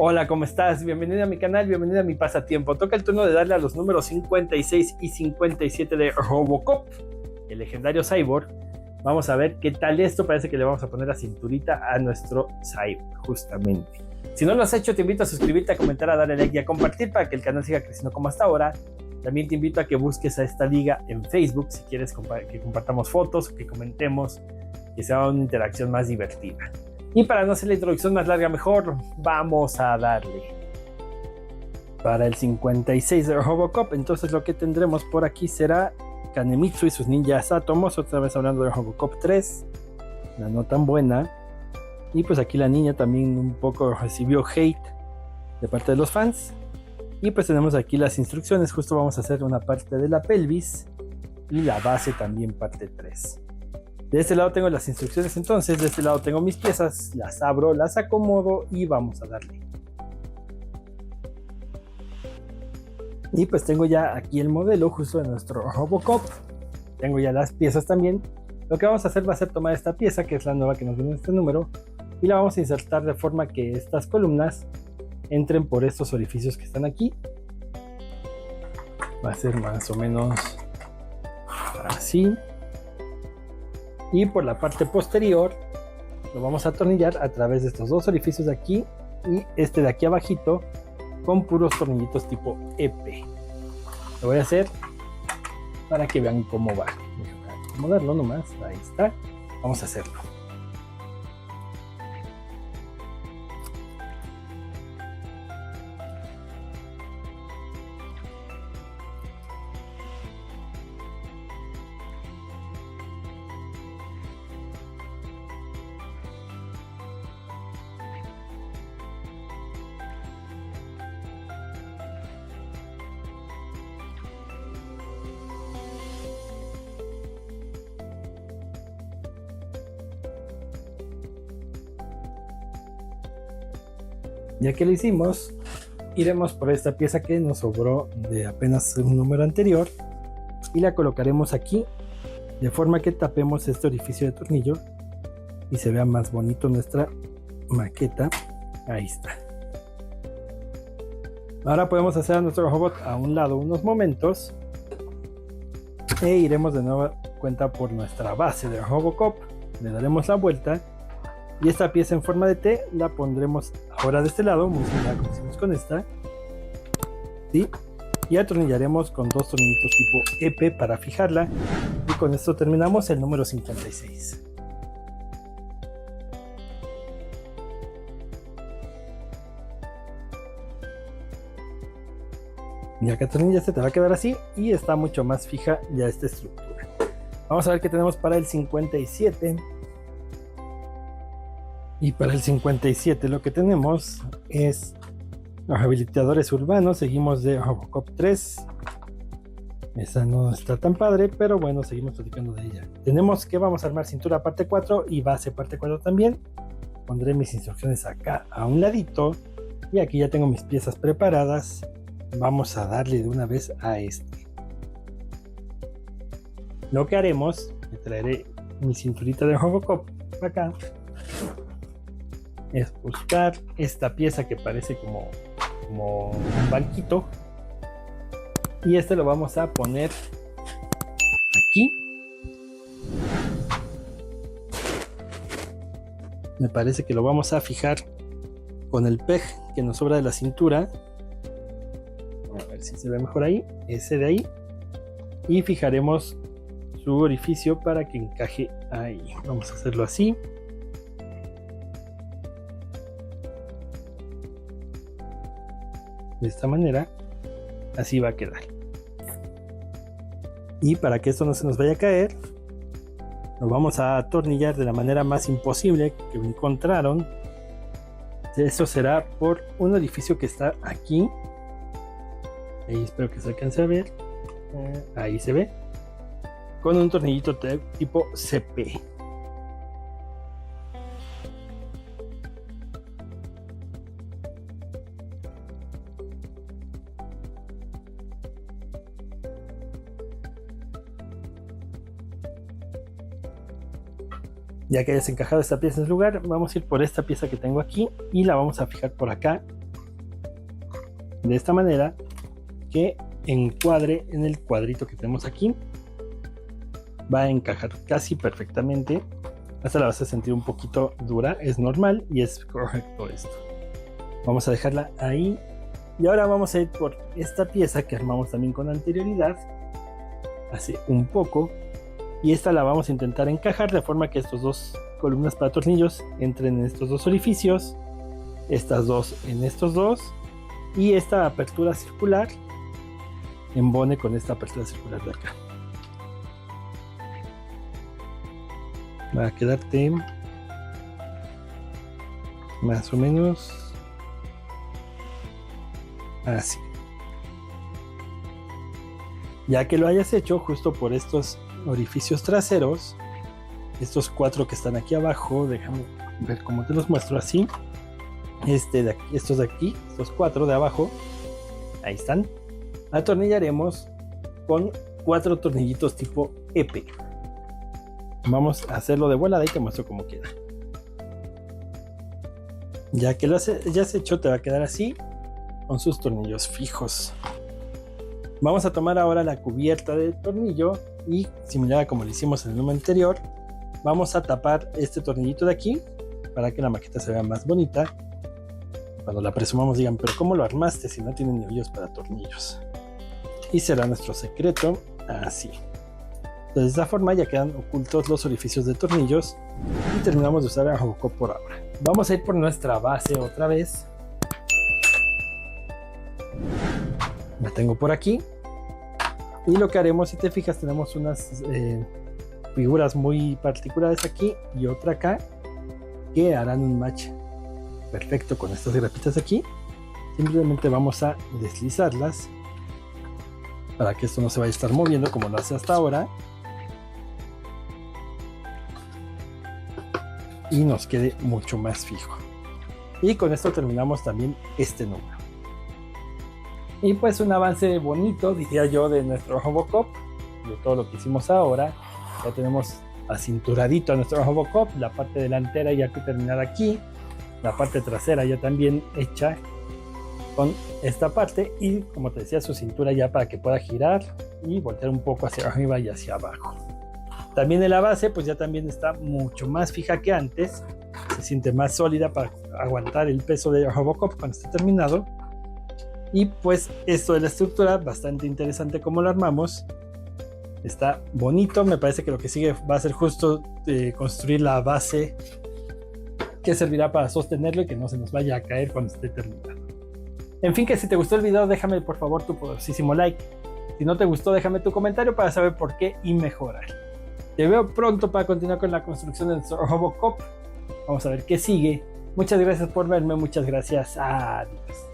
Hola, ¿cómo estás? Bienvenido a mi canal, bienvenido a mi pasatiempo. Toca el turno de darle a los números 56 y 57 de Robocop, el legendario Cyborg. Vamos a ver qué tal esto. Parece que le vamos a poner la cinturita a nuestro Cyborg, justamente. Si no lo has hecho, te invito a suscribirte, a comentar, a darle like y a compartir para que el canal siga creciendo como hasta ahora. También te invito a que busques a esta liga en Facebook si quieres que compartamos fotos, que comentemos, que sea una interacción más divertida. Y para no hacer la introducción más larga, mejor vamos a darle. Para el 56 de Robocop, entonces lo que tendremos por aquí será Kanemitsu y sus ninjas átomos, otra vez hablando de Robocop 3, la no tan buena. Y pues aquí la niña también un poco recibió hate de parte de los fans. Y pues tenemos aquí las instrucciones, justo vamos a hacer una parte de la pelvis y la base también parte 3. De este lado tengo las instrucciones, entonces de este lado tengo mis piezas, las abro, las acomodo y vamos a darle. Y pues tengo ya aquí el modelo justo de nuestro Robocop, tengo ya las piezas también. Lo que vamos a hacer va a ser tomar esta pieza, que es la nueva que nos viene en este número, y la vamos a insertar de forma que estas columnas entren por estos orificios que están aquí. Va a ser más o menos así. Y por la parte posterior lo vamos a atornillar a través de estos dos orificios de aquí y este de aquí abajito con puros tornillitos tipo EP. Lo voy a hacer para que vean cómo va. Voy a acomodarlo nomás, ahí está. Vamos a hacerlo. Ya que lo hicimos, iremos por esta pieza que nos sobró de apenas un número anterior y la colocaremos aquí de forma que tapemos este orificio de tornillo y se vea más bonito nuestra maqueta. Ahí está. Ahora podemos hacer a nuestro robot a un lado unos momentos e iremos de nueva cuenta por nuestra base de Robocop. Le daremos la vuelta y esta pieza en forma de T la pondremos ahora de este lado, muy similar como hicimos con esta, ¿sí? Y atornillaremos con dos tornillitos tipo EP para fijarla y con esto terminamos el número 56. Ya que atornillaste te va a quedar así y está mucho más fija ya esta estructura. Vamos a ver qué tenemos para el 57. Y para el 57 lo que tenemos es los habilitadores urbanos. Seguimos de Robocop 3. Esa no está tan padre, pero bueno, seguimos platicando de ella. Tenemos que vamos a armar cintura parte 4 y base parte 4 también. Pondré mis instrucciones acá a un ladito. Y aquí ya tengo mis piezas preparadas. Vamos a darle de una vez a este. Lo que haremos, me traeré mi cinturita de Robocop acá, es buscar esta pieza que parece como un banquito y este lo vamos a poner aquí. Me parece que lo vamos a fijar con el peg que nos sobra de la cintura. A ver si se ve mejor ahí, ese de ahí, y fijaremos su orificio para que encaje ahí. Vamos a hacerlo así. De esta manera, así va a quedar. Y para que esto no se nos vaya a caer, lo vamos a atornillar de la manera más imposible que encontraron. Eso será por un orificio que está aquí. Ahí espero que se alcance a ver. Ahí se ve. Con un tornillito tipo CP. Ya que hayas encajado esta pieza en su lugar, vamos a ir por esta pieza que tengo aquí y la vamos a fijar por acá de esta manera que encuadre en el cuadrito que tenemos aquí. Va a encajar casi perfectamente. Hasta la vas a sentir un poquito dura, es normal y es correcto esto. Vamos a dejarla ahí. Y ahora vamos a ir por esta pieza que armamos también con anterioridad. Así un poco. Y esta la vamos a intentar encajar de forma que estas dos columnas para tornillos entren en estos dos orificios. Estas dos en estos dos. Y esta apertura circular embone con esta apertura circular de acá. Va a quedarte más o menos así. Ya que lo hayas hecho justo por estos orificios traseros, estos 4 que están aquí abajo, déjame ver cómo te los muestro así. Estos de aquí, estos 4 de abajo, ahí están. Atornillaremos con 4 tornillitos tipo EP. Vamos a hacerlo de volada y te muestro cómo queda. Ya que ya has hecho, te va a quedar así con sus tornillos fijos. Vamos a tomar ahora la cubierta de tornillo y, similar a como lo hicimos en el número anterior, vamos a tapar este tornillito de aquí para que la maqueta se vea más bonita. Cuando la presumamos digan, pero ¿cómo lo armaste si no tiene ni hoyos para tornillos? Y será nuestro secreto así. Entonces, de esta forma ya quedan ocultos los orificios de tornillos y terminamos de usar el Robocop por ahora. Vamos a ir por nuestra base otra vez. La tengo por aquí. Y lo que haremos, si te fijas, tenemos unas figuras muy particulares aquí y otra acá que harán un match perfecto con estas grapitas aquí. Simplemente vamos a deslizarlas para que esto no se vaya a estar moviendo como lo hace hasta ahora. Y nos quede mucho más fijo. Y con esto terminamos también este número. Y pues un avance bonito, diría yo, de nuestro Robocop, de todo lo que hicimos ahora. Ya tenemos acinturadito a nuestro Robocop, la parte delantera ya que terminada aquí, la parte trasera ya también hecha con esta parte, y como te decía, su cintura ya para que pueda girar y voltear un poco hacia arriba y hacia abajo. También en la base pues ya también está mucho más fija que antes, se siente más sólida para aguantar el peso de Robocop cuando esté terminado. Y pues esto de la estructura, bastante interesante como lo armamos, está bonito. Me parece que lo que sigue va a ser justo construir la base que servirá para sostenerlo y que no se nos vaya a caer cuando esté terminado. En fin, que si te gustó el video, déjame por favor tu poderosísimo like. Si no te gustó, déjame tu comentario para saber por qué y mejorar. Te veo pronto para continuar con la construcción de nuestro Robocop. Vamos a ver qué sigue. Muchas gracias por verme, muchas gracias. Adiós.